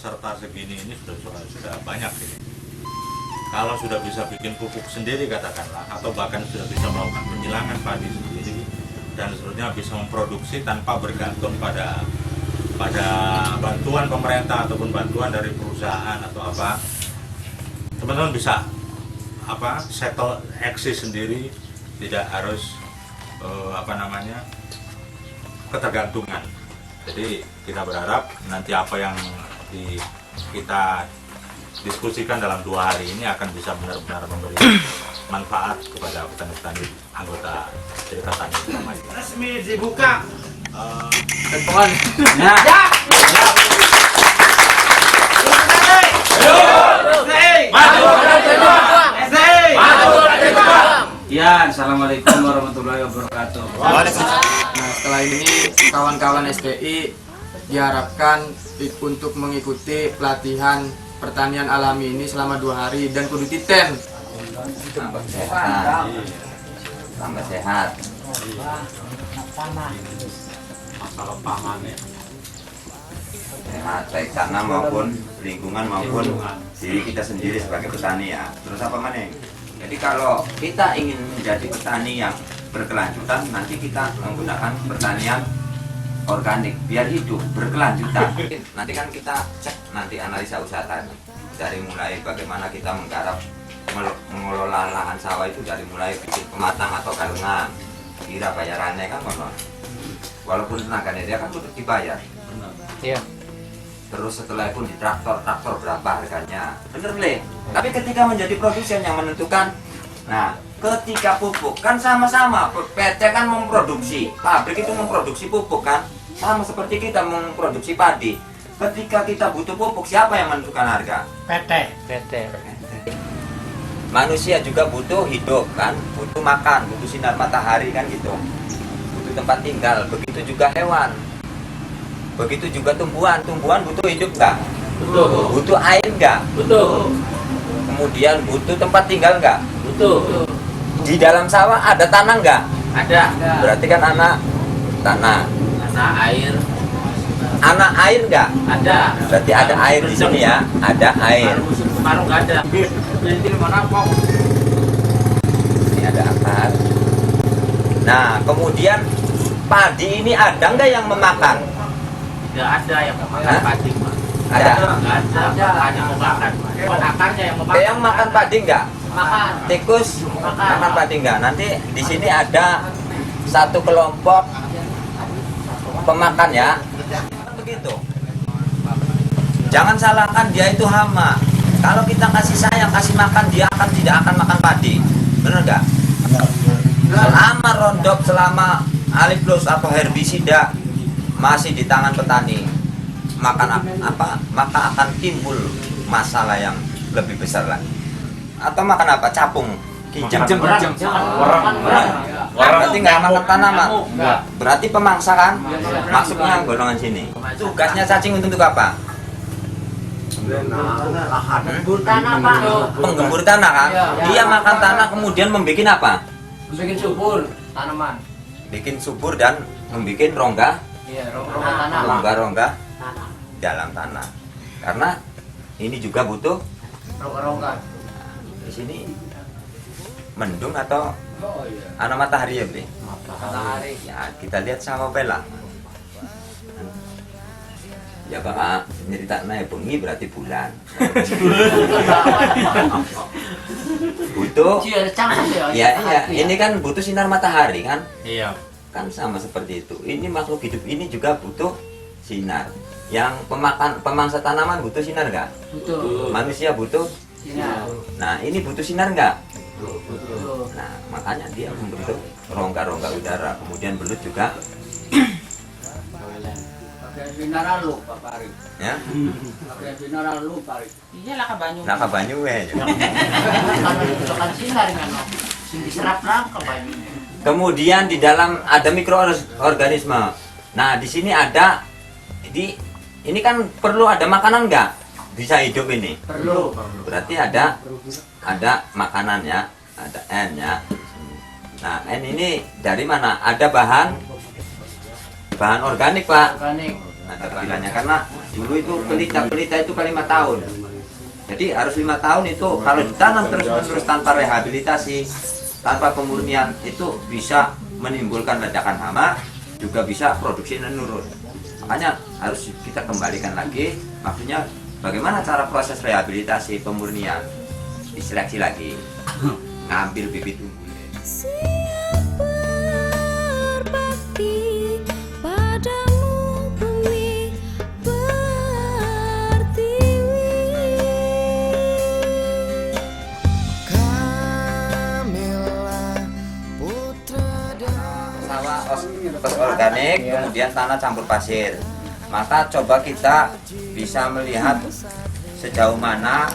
peserta segini ini sudah banyak ini. Kalau sudah bisa bikin pupuk sendiri katakanlah, atau bahkan sudah bisa melakukan penyilangan padi sendiri dan seterusnya, bisa memproduksi tanpa bergantung pada bantuan pemerintah ataupun bantuan dari perusahaan atau apa, teman-teman bisa settle eksis sendiri, tidak harus ketergantungan. Jadi kita berharap nanti apa yang kita diskusikan dalam 2 hari ini akan bisa benar-benar memberi manfaat kepada petani-petani anggota Cerita Tani Bersama ini. Resmi dibuka. Tentuan. Ya, assalamualaikum warahmatullahi wabarakatuh. Nah, setelah ini kawan-kawan SPI diharapkan untuk mengikuti pelatihan pertanian alami ini selama 2 hari dan kudu titen. Tambah sehat. Tambah sehat. Masalah pangan ya. Sehat baik tanah maupun lingkungan maupun diri kita sendiri sebagai petani ya. Terus apa mana? Jadi kalau kita ingin menjadi petani yang berkelanjutan, nanti kita menggunakan pertanian organik biar hidup berkelanjutan. Nanti kan kita cek nanti analisa usaha tani dari mulai bagaimana kita menggarap mengelola lahan sawah itu, dari mulai bikin pematang atau galungan, kira bayarannya kan konon. Walaupun tenaganya dia kan udah dibayar. Iya. Terus setelah itu di traktor berapa harganya, bener Le. Tapi ketika menjadi produsen yang menentukan, nah ketika pupuk kan sama-sama, PT kan memproduksi, pabrik itu memproduksi pupuk kan, sama seperti kita memproduksi padi. Ketika kita butuh pupuk, siapa yang menentukan harga? PT. Manusia juga butuh hidup kan, butuh makan, butuh sinar matahari kan gitu, butuh tempat tinggal. Begitu juga hewan, begitu juga tumbuhan butuh hidup nggak? Betul. Butuh air nggak? Betul. Kemudian butuh tempat tinggal nggak? Betul. Di dalam sawah ada tanah nggak? Ada. Berarti kan anak tanah. Ada air. Anak air nggak? Ada. Berarti ada air di sini ya, ada air. Kalau musim kemarau nggak ada. Jadi mana kok? Ini ada akar. Nah, kemudian padi ini ada nggak yang memakan? Tidak ada yang memakan Hah? padi. Ada. Nggak ada. Makanya memakan. Bukan akarnya yang memakan. Yang makan padi nggak? Makan. Tikus makan padi nggak? Nanti di sini ada satu kelompok pemakan ya. Begitu. Jangan salahkan dia itu hama. Kalau kita kasih sayang, kasih makan, dia tidak akan makan padi. Benar nggak? Selama Roundup, selama Aliplus atau herbisida masih di tangan petani, maka akan timbul masalah yang lebih besar lagi. Atau makan apa? Capung, kijang. Berarti nggak makan tanaman. Berarti pemangsa kan? Masuknya golongan sini. Tugasnya cacing untuk apa? Gembur tanah Pak. Penggembur tanah kan? Dia makan tanah kemudian membuat apa? Bikin subur tanaman. Bikin subur dan membuat rongga, Iya, rongga tanah. rongga dalam tanah. Karena ini juga butuh Rongga. di sini mendung atau anak matahari ya, Bli? Matahari. Ya, kita lihat sama Bella. Ya Pak, cerita naik bengi berarti bulan. Butuh. Ya, iya. Ini kan butuh sinar matahari kan? Iya. Kan sama seperti itu. Ini makhluk hidup ini juga butuh sinar. Yang pemangsa tanaman butuh sinar nggak? Betul. Manusia butuh. Sinar. Nah, ini butuh sinar nggak? Betul. Nah, makanya dia membentuk rongga-rongga udara. Kemudian belut juga. Pakai binaran lu Pak Pari. Ya, Pakai binaran lu Pari. Iya lah kebanyu. nah kabanyu weh. Kalau dibutuhkan sinar kan. Sing diserap lah kebanyu. Kemudian di dalam ada mikroorganisme. Nah, di sini ada ini kan perlu ada makanan nggak? Bisa hidup ini. Perlu. Berarti ada makanan ya, ada N ya. Nah, N ini dari mana? Ada bahan organik, Pak. Organik. Ada bahannya karena Dulu itu pelita itu kan 5 tahun. Jadi harus 5 tahun itu kalau ditanam terus-menerus tanpa rehabilitasi, tanpa pemurnian itu bisa menimbulkan ledakan hama, juga bisa produksi menurun. Makanya harus kita kembalikan lagi, maksudnya bagaimana cara proses rehabilitasi pemurnian, diseleksi lagi, ngambil bibit unggulnya. Siap berbakti padamu bumi pertiwi. Kamilah putra Sawah organik, kemudian tanah campur pasir. Maka coba kita bisa melihat sejauh mana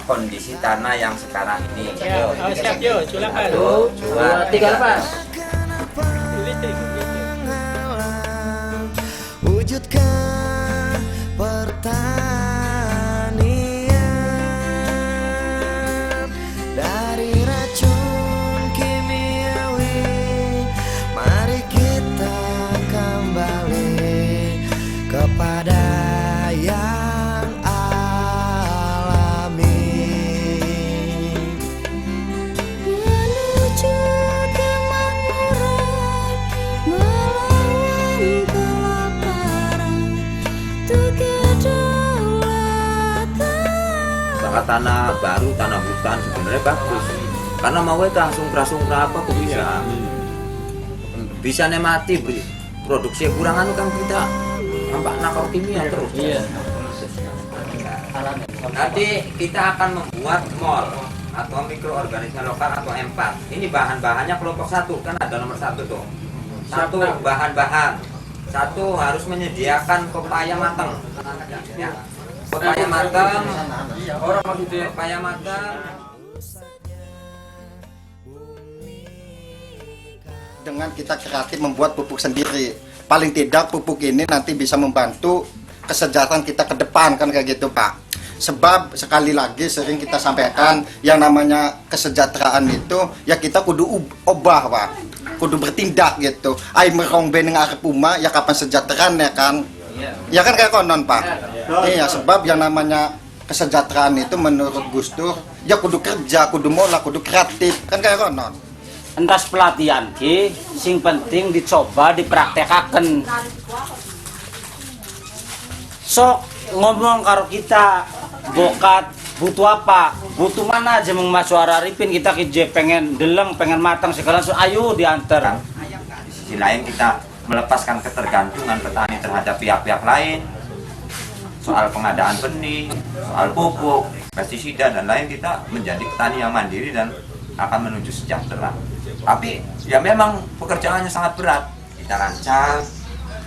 kondisi tanah yang sekarang ini. Siap yo, silakan. 1, 2, 3, lepas. wujudkan pertanian dari racun kimiawi. Mari kita kembali kepada yang alami. Menuju kemakmuran, melawan kelaparan, untuk kedaulatan. Maka tanah baru, tanah hutan sebenarnya bagus. Karena mau itu langsung apa kok bisa. Bisa mati produksi kurangan kan kita nampak nakal kimia terus. Iya. Nanti kita akan membuat mol atau mikroorganisme lokal atau M4. Ini bahan-bahannya kelompok 1 kan ada nomor 1 tuh. 1 bahan-bahan. 1 harus menyediakan pepaya matang. Ya. Pepaya matang. Pepaya matang. Dengan kita kreatif membuat pupuk sendiri, paling tidak pupuk ini nanti bisa membantu kesejahteraan kita ke depan kan kayak gitu Pak. Sebab sekali lagi sering kita sampaikan yang namanya kesejahteraan itu ya kita kudu obah Pak, kudu bertindak gitu. Ai merong beneng arep umah ya kapan sejahteraan ya kan? Ya kan kayak konon Pak. Iya sebab yang namanya kesejahteraan itu menurut Gus Dur ya kudu kerja, kudu mola, kudu kreatif kan kayak konon. Entas pelatihan ki, sing penting dicoba dipraktekaken. Sok ngomong karo kita, bokat butuh apa, butuh mana aja mau masuk araripin kita kije pengen deleng, pengen matang segala so ayo diantar. Di sisi lain kita melepaskan ketergantungan petani terhadap pihak-pihak lain. Soal pengadaan benih, soal pupuk, pestisida dan lain, kita menjadi petani yang mandiri dan akan menuju sejahtera. Tapi ya memang pekerjaannya sangat berat. Kita rancang,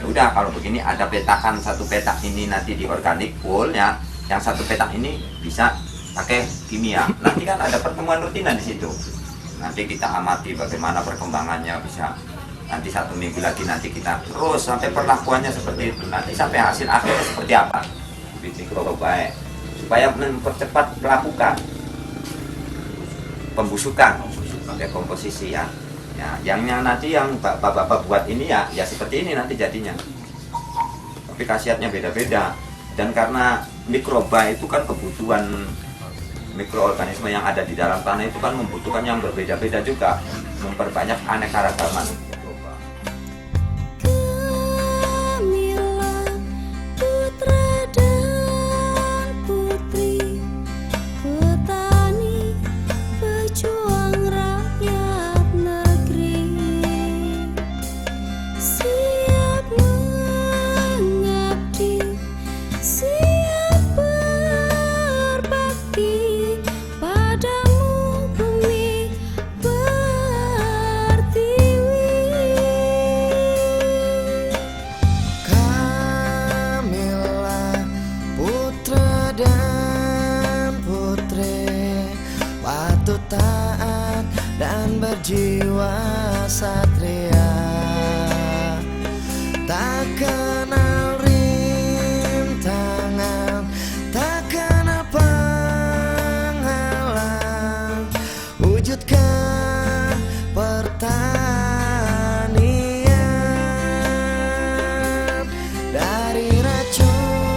ya udah kalau begini ada petakan, 1 petak ini nanti di organik full ya, yang 1 petak ini bisa pakai kimia. Nanti kan ada pertemuan rutinan di situ. Nanti kita amati bagaimana perkembangannya, bisa nanti 1 minggu lagi nanti kita terus sampai perlakuannya seperti itu. Nanti sampai hasil akhirnya seperti apa? Bikin baik supaya mempercepat pelapukan pembusukan, dekomposisi ya. Yang nanti yang bapak-bapak buat ini ya seperti ini nanti jadinya. Tapi khasiatnya beda-beda. Dan karena mikroba itu kan kebutuhan mikroorganisme yang ada di dalam tanah itu kan membutuhkan yang berbeda-beda juga, memperbanyak aneka-ragaman. Kamilah putra dan putri, petani pejuang rakyat negeri, siap mengabdi, siap berbakti padamu bumi pertiwi. Kamilah putra dan putri, patut taat dan berjiwa satria, tak kenal rintangan, tak kenal penghalang, wujudkan pertanian dari racun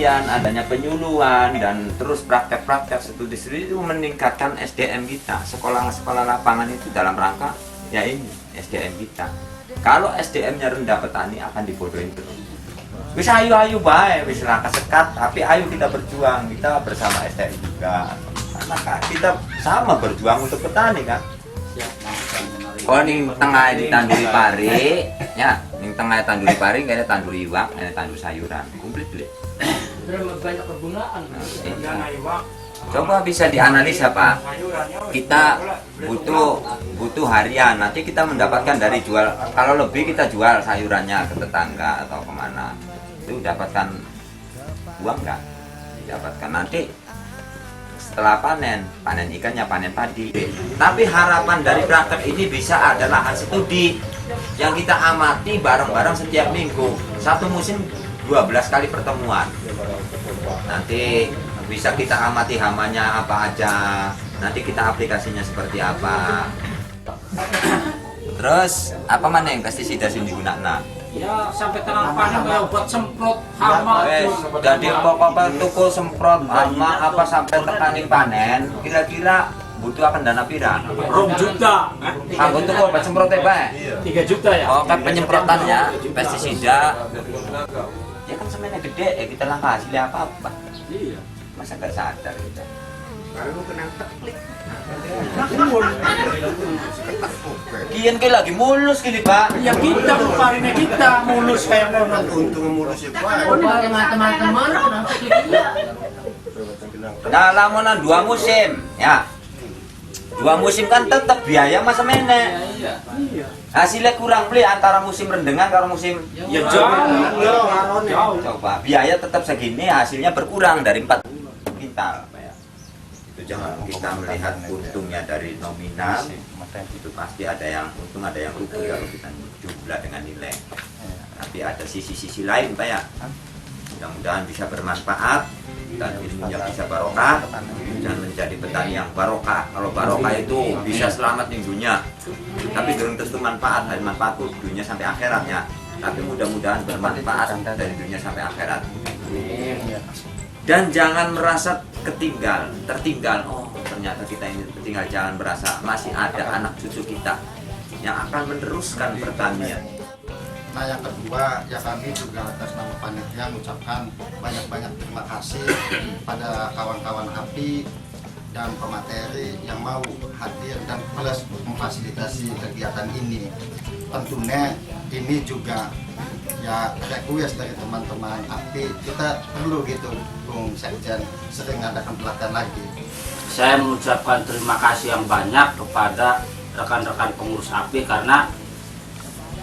penelitian, adanya penyuluhan, dan terus praktek-praktek studi-studi itu meningkatkan SDM kita. Sekolah-sekolah lapangan itu dalam rangka ya ini SDM kita. Kalau SDM-nya rendah, petani akan dibodohin terus. Wis ayu bae, wis ra kesekat, tapi ayo kita berjuang, kita bersama SDM juga. Karena kita sama berjuang untuk petani kan. Oh, ning tengah di tanduri pari, ya, ning tengah tanduri pari, kayaknya tanduri iwak, ini tandur sayuran, komplit deh. Banyak kegunaan. Coba bisa dianalisa Pak. Kita butuh harian, nanti kita mendapatkan dari jual. Kalau lebih kita jual sayurannya ke tetangga atau kemana, itu dapatkan uang nggak? Dapatkan nanti. Setelah panen ikannya, panen padi. Tapi harapan dari praktek ini bisa ada lahan studi yang kita amati bareng-bareng setiap minggu. Satu musim 12 kali pertemuan. Nanti bisa kita amati hamanya apa aja. Nanti kita aplikasinya seperti apa. Terus apa mana yang pestisida sing digunakan? Ya sampai tengah panen kayak buat semprot hama. Jadi pokoknya tukul semprot hama apa sampai tekaning panen, kira-kira butuh akan dana pira? 2 juta. Aku tukul buat semprot Pak. 3 juta ya. Oh kan penyemprotannya pestisida. Ya kan semennya gede ya kita langkah hasilnya apa-apa. Iya. Masa nggak sadar kita? Kian ke lagi mulus gini Pak. Ya kita parinnya kita mulus kayak ngono. Untung mulus ya Pak. Teman-teman, Nah lamunan 2 musim ya. 2 musim kan tetap biaya masa mene. Hasilnya kurang beli antara musim rendengan karo musim Ya jauh. coba biaya tetap segini, hasilnya berkurang dari 4 kintal. Itu jangan kita melihat untungnya dari nominal, itu pasti ada yang untung ada yang rugi kalau kita jumlah dengan nilai. Tapi ada sisi-sisi lain Pak ya. Mudah-mudahan bisa bermanfaat dan ilmunya bisa barokah dan menjadi petani yang barokah. Kalau barokah itu bisa selamat di dunia, tapi belum tentu manfaat. Dari manfaat itu dunia sampai akhiratnya. Tapi mudah-mudahan bermanfaat dari dunia sampai akhirat. Dan jangan merasa tertinggal. Oh ternyata kita ini tertinggal. Jangan merasa masih ada anak cucu kita yang akan meneruskan pertanian. Nah yang kedua, ya kami juga atas nama panitia mengucapkan banyak-banyak terima kasih pada kawan-kawan API dan pemateri yang mau hadir dan plus memfasilitasi kegiatan ini. Tentunya ini juga ya request dari teman-teman API, kita perlu gitu Bung Sekjen sering adakan pelatihan lagi. Saya mengucapkan terima kasih yang banyak kepada rekan-rekan pengurus API karena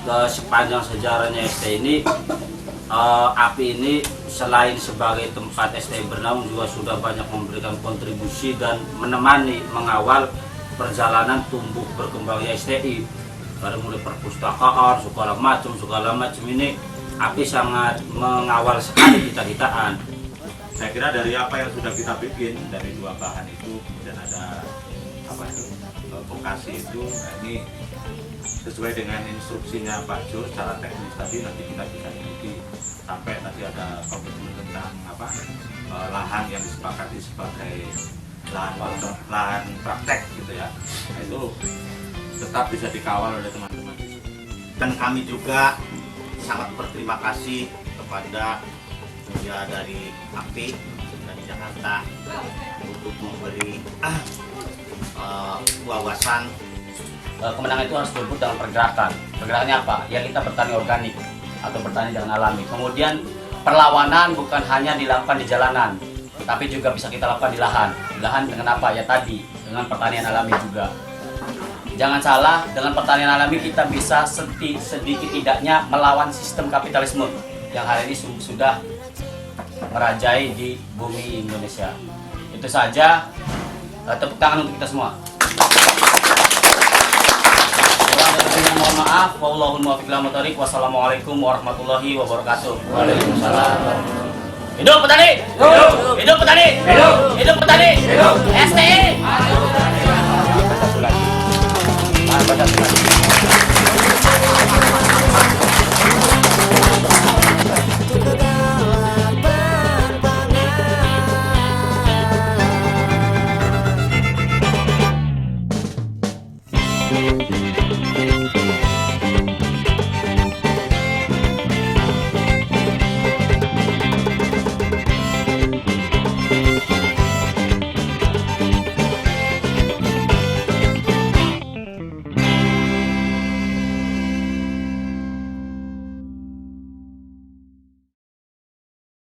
sepanjang sejarahnya ST ini API ini selain sebagai tempat ST bernaung juga sudah banyak memberikan kontribusi dan menemani mengawal perjalanan tumbuh berkembangnya STI dari mulai perpustakaan segala macam ini API sangat mengawal sekali cita-citaan. Saya kira dari apa yang sudah kita bikin dari 2 bahan itu, kemudian ada apa itu vokasi itu, nah ini sesuai dengan instruksinya Pak Jo secara teknis tadi nanti kita bisa ikuti sampai nanti ada komitmen tentang apa lahan yang disepakati sebagai lahan praktek gitu ya. Nah, itu tetap bisa dikawal oleh teman-teman. Dan kami juga sangat berterima kasih kepada ya dari API dari Jakarta untuk memberi wawasan. Kemenangan itu harus berebut dalam pergerakan. Pergerakannya apa? Ya kita bertani organik atau bertani dengan alami. Kemudian perlawanan bukan hanya dilakukan di jalanan, tapi juga bisa kita lakukan di lahan. Di lahan dengan apa? Ya tadi, dengan pertanian alami juga. Jangan salah, dengan pertanian alami kita bisa sedikit tidaknya melawan sistem kapitalisme yang hari ini sudah merajai di bumi Indonesia. Itu saja, tepuk tangan untuk kita semua. Mohon maaf, wallahul muwaffiq ila thoriq. Wassalamualaikum warahmatullahi wabarakatuh. Waalaikumsalam. Hidup petani! Hidup petani! Hidup petani! STI!